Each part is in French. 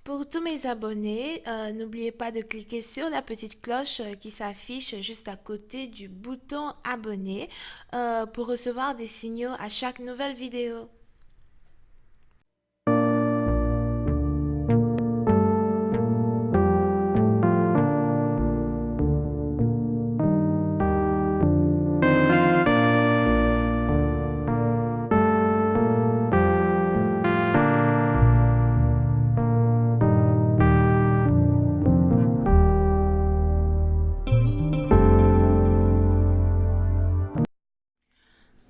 Pour tous mes abonnés, n'oubliez pas de cliquer sur la petite cloche qui s'affiche juste à côté du bouton abonner pour recevoir des signaux à chaque nouvelle vidéo.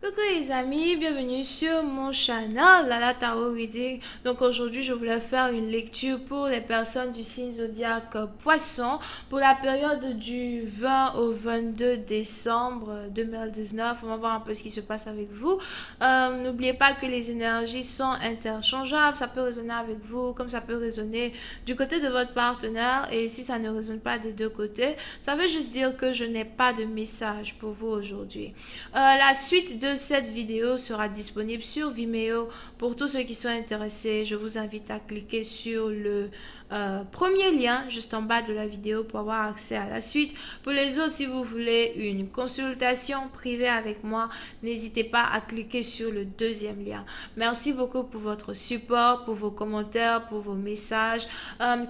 Coucou les amis, bienvenue sur mon channel Lala Tarot Reading. Donc aujourd'hui je voulais faire une lecture pour les personnes du signe zodiaque Poisson pour la période du 20 au 22 décembre 2019. On va voir un peu ce qui se passe avec vous. N'oubliez pas que les énergies sont interchangeables, ça peut résonner avec vous comme ça peut résonner du côté de votre partenaire, et si ça ne résonne pas des deux côtés, ça veut juste dire que je n'ai pas de message pour vous aujourd'hui. La suite de cette vidéo sera disponible sur Vimeo. Pour tous ceux qui sont intéressés, je vous invite à cliquer sur le premier lien juste en bas de la vidéo pour avoir accès à la suite. Pour les autres, si vous voulez une consultation privée avec moi, n'hésitez pas à cliquer sur le deuxième lien. Merci beaucoup pour votre support, pour vos commentaires, pour vos messages.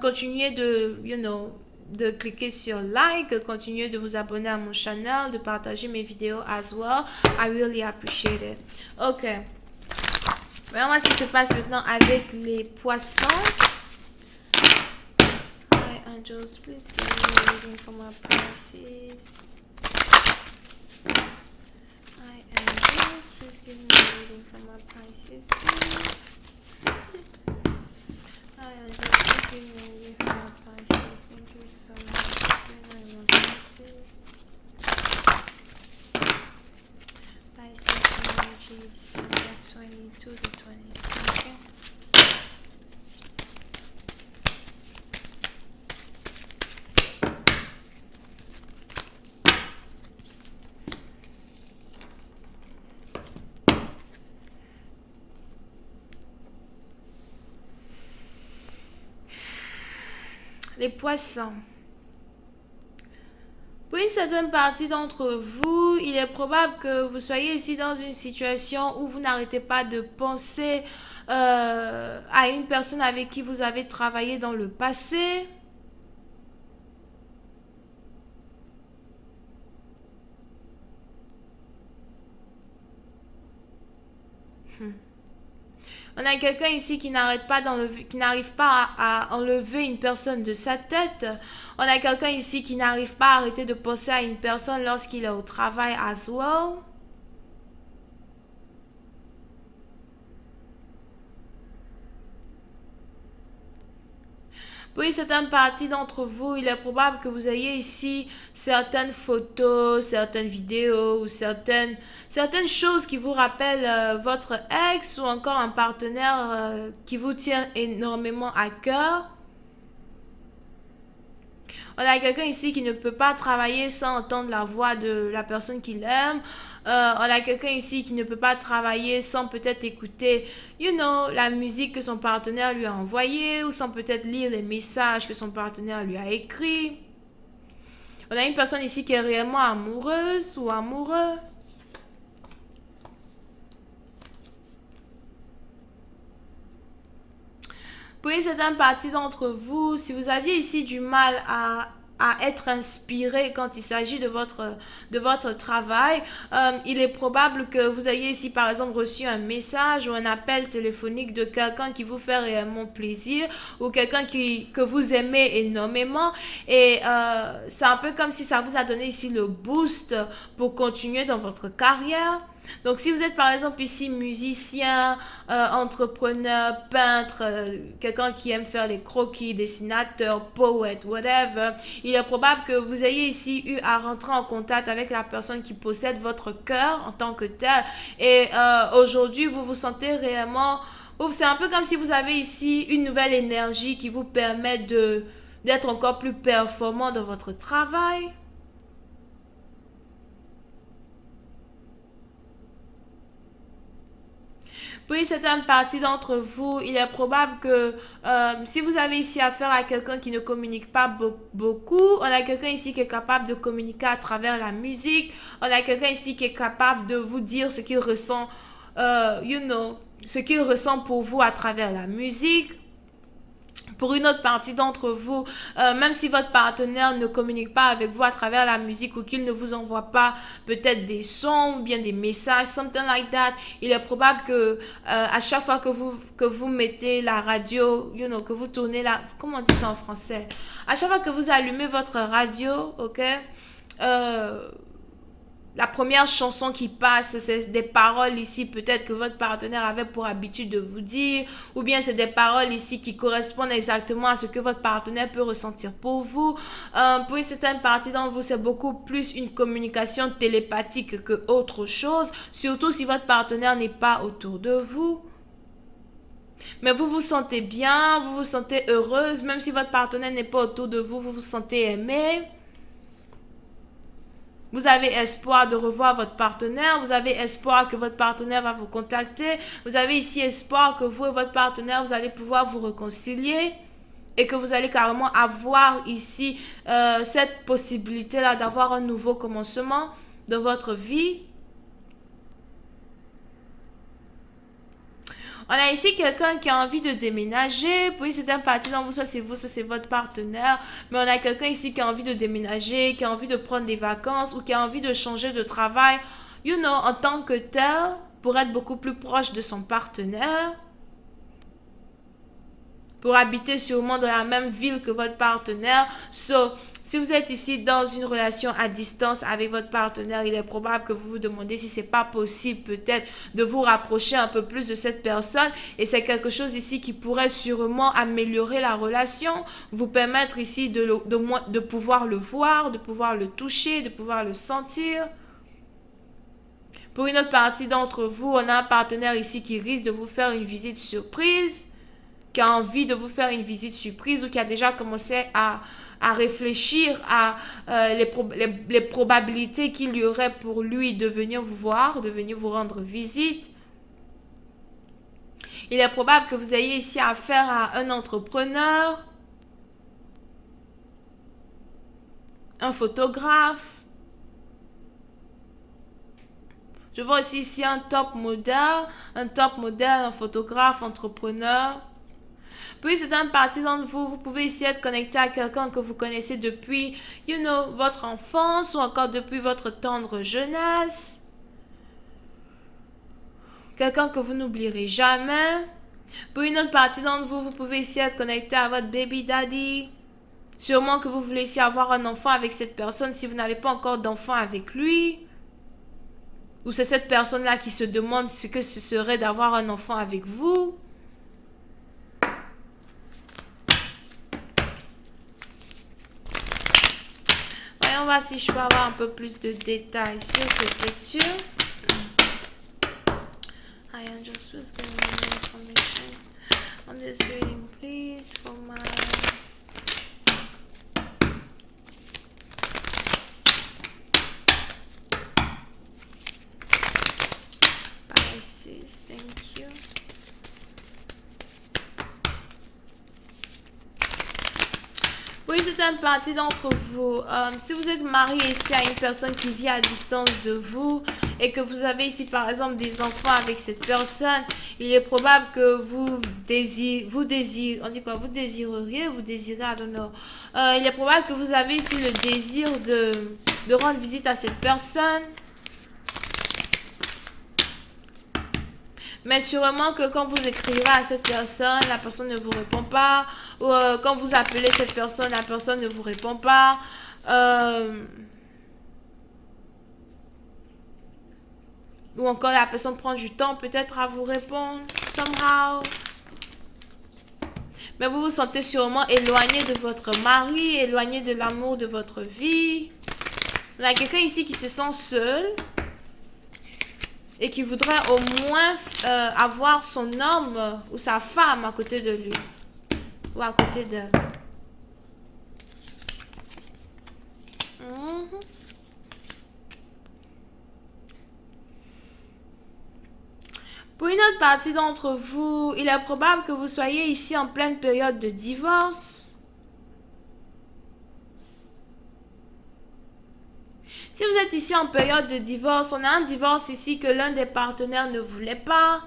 Continuez de cliquer sur like, continuez de vous abonner à mon channel, de partager mes vidéos as well. I really appreciate it. Ok. Vraiment, ce qui se passe maintenant avec les poissons. Hi angels, please give me a reading for my prices. Hi angels, please give me a reading for my prices, please. Hi angels, please give me a reading for my prices. Thank you so much. Please give me my prices. Pisces energy, December 22 to 22nd. Les poissons. Pour une certaine partie d'entre vous, il est probable que vous soyez ici dans une situation où vous n'arrêtez pas de penser à une personne avec qui vous avez travaillé dans le passé. On a quelqu'un ici qui n'arrête pas qui n'arrive pas à enlever une personne de sa tête. On a quelqu'un ici qui n'arrive pas à arrêter de penser à une personne lorsqu'il est au travail as well. Pour une certaine partie d'entre vous, il est probable que vous ayez ici certaines photos, certaines vidéos ou certaines choses qui vous rappellent votre ex ou encore un partenaire qui vous tient énormément à cœur. On a quelqu'un ici qui ne peut pas travailler sans entendre la voix de la personne qu'il aime. On a quelqu'un ici qui ne peut pas travailler sans peut-être écouter, la musique que son partenaire lui a envoyée ou sans peut-être lire les messages que son partenaire lui a écrits. On a une personne ici qui est réellement amoureuse ou amoureux. Pour une certaine partie d'entre vous, si vous aviez ici du mal à être inspiré quand il s'agit de votre travail, il est probable que vous ayez ici par exemple reçu un message ou un appel téléphonique de quelqu'un qui vous fait réellement plaisir ou quelqu'un que vous aimez énormément, et c'est un peu comme si ça vous a donné ici le boost pour continuer dans votre carrière. Donc si vous êtes par exemple ici musicien, entrepreneur, peintre, quelqu'un qui aime faire les croquis, dessinateur, poète, whatever, il est probable que vous ayez ici eu à rentrer en contact avec la personne qui possède votre cœur en tant que tel. Et aujourd'hui, vous vous sentez réellement... C'est un peu comme si vous avez ici une nouvelle énergie qui vous permet d'être encore plus performant dans votre travail. Pour une certaine partie d'entre vous, il est probable que si vous avez ici affaire à quelqu'un qui ne communique pas beaucoup, on a quelqu'un ici qui est capable de communiquer à travers la musique, on a quelqu'un ici qui est capable de vous dire ce qu'il ressent, ce qu'il ressent pour vous à travers la musique. Pour une autre partie d'entre vous, même si votre partenaire ne communique pas avec vous à travers la musique ou qu'il ne vous envoie pas peut-être des sons ou bien des messages, something like that, il est probable que à chaque fois que vous mettez la radio, que vous tournez la... Comment on dit ça en français? À chaque fois que vous allumez votre radio, ok? La première chanson qui passe, c'est des paroles ici peut-être que votre partenaire avait pour habitude de vous dire, ou bien c'est des paroles ici qui correspondent exactement à ce que votre partenaire peut ressentir pour vous. Pour une certaine partie d'entre vous, c'est beaucoup plus une communication télépathique que autre chose, surtout si votre partenaire n'est pas autour de vous. Mais vous vous sentez bien, vous vous sentez heureuse, même si votre partenaire n'est pas autour de vous, vous vous sentez aimée. Vous avez espoir de revoir votre partenaire, vous avez espoir que votre partenaire va vous contacter, vous avez ici espoir que vous et votre partenaire, vous allez pouvoir vous réconcilier et que vous allez carrément avoir ici cette possibilité-là d'avoir un nouveau commencement dans votre vie. On a ici quelqu'un qui a envie de déménager. Puis c'est un parti dans vous, soit c'est votre partenaire. Mais on a quelqu'un ici qui a envie de déménager, qui a envie de prendre des vacances ou qui a envie de changer de travail. En tant que tel, pour être beaucoup plus proche de son partenaire. Pour habiter sûrement dans la même ville que votre partenaire. Si vous êtes ici dans une relation à distance avec votre partenaire, il est probable que vous vous demandez si c'est pas possible peut-être de vous rapprocher un peu plus de cette personne. Et c'est quelque chose ici qui pourrait sûrement améliorer la relation, vous permettre ici de pouvoir le voir, de pouvoir le toucher, de pouvoir le sentir. Pour une autre partie d'entre vous, on a un partenaire ici qui risque de vous faire une visite surprise, qui a envie de vous faire une visite surprise ou qui a déjà commencé à réfléchir à les probabilités qu'il y aurait pour lui de venir vous voir, de venir vous rendre visite. Il est probable que vous ayez ici affaire à un entrepreneur, un photographe. Je vois aussi ici un top modèle, un photographe, entrepreneur. Puis c'est une partie d'entre vous, vous pouvez ici être connecté à quelqu'un que vous connaissez depuis, votre enfance ou encore depuis votre tendre jeunesse. Quelqu'un que vous n'oublierez jamais. Pour une autre partie d'entre vous, vous pouvez ici être connecté à votre baby daddy. Sûrement que vous voulez ici avoir un enfant avec cette personne si vous n'avez pas encore d'enfant avec lui. Ou c'est cette personne-là qui se demande ce que ce serait d'avoir un enfant avec vous. Voyons voir si je peux avoir un peu plus de détails sur cette lecture. I am just giving you information on this reading, please, for my... Pisces, thank you. Oui, c'est une partie d'entre vous. Si vous êtes marié ici à une personne qui vit à distance de vous et que vous avez ici par exemple des enfants avec cette personne, il est probable que vous désirez, on dit quoi, vous désirez, I don't know. Il est probable que vous avez ici le désir de rendre visite à cette personne. Mais sûrement que quand vous écrivez à cette personne, la personne ne vous répond pas. Ou quand vous appelez cette personne, la personne ne vous répond pas. Ou encore la personne prend du temps peut-être à vous répondre. Somehow. Mais vous vous sentez sûrement éloigné de votre mari, éloigné de l'amour de votre vie. Il y a quelqu'un ici qui se sent seul. Et qui voudrait au moins avoir son homme ou sa femme à côté de lui. Ou à côté d'elle. Pour une autre partie d'entre vous, il est probable que vous soyez ici en pleine période de divorce. Si vous êtes ici en période de divorce, on a un divorce ici que l'un des partenaires ne voulait pas.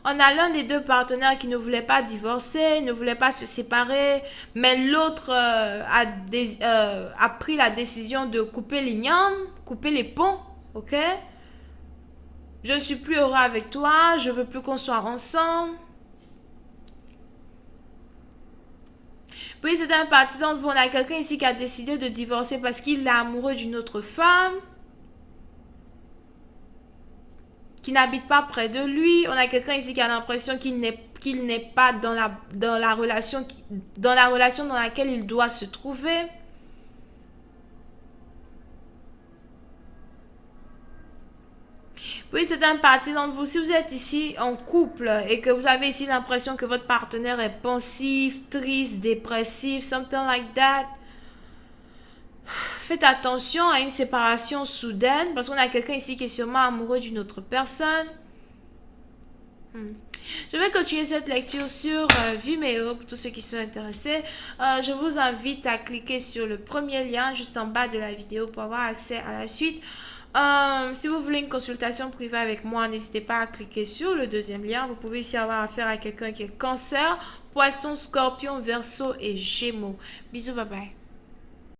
On a l'un des deux partenaires qui ne voulait pas divorcer, ne voulait pas se séparer, mais l'autre a pris la décision de couper les liens, couper les ponts, ok? Je ne suis plus heureux avec toi, je veux plus qu'on soit ensemble. Puis c'est un parti d'entre vous, on a quelqu'un ici qui a décidé de divorcer parce qu'il est amoureux d'une autre femme, qui n'habite pas près de lui. On a quelqu'un ici qui a l'impression qu'il n'est pas dans la relation dans laquelle il doit se trouver. Oui, c'est un parti d'entre vous. Si vous êtes ici en couple et que vous avez ici l'impression que votre partenaire est pensif, triste, dépressif, something like that, faites attention à une séparation soudaine parce qu'on a quelqu'un ici qui est sûrement amoureux d'une autre personne. Je vais continuer cette lecture sur Vimeo pour tous ceux qui sont intéressés. Je vous invite à cliquer sur le premier lien juste en bas de la vidéo pour avoir accès à la suite. Si vous voulez une consultation privée avec moi, n'hésitez pas à cliquer sur le deuxième lien. Vous pouvez ici avoir affaire à quelqu'un qui est Cancer, Poisson, Scorpion, Verseau et Gémeaux. Bisous, bye bye.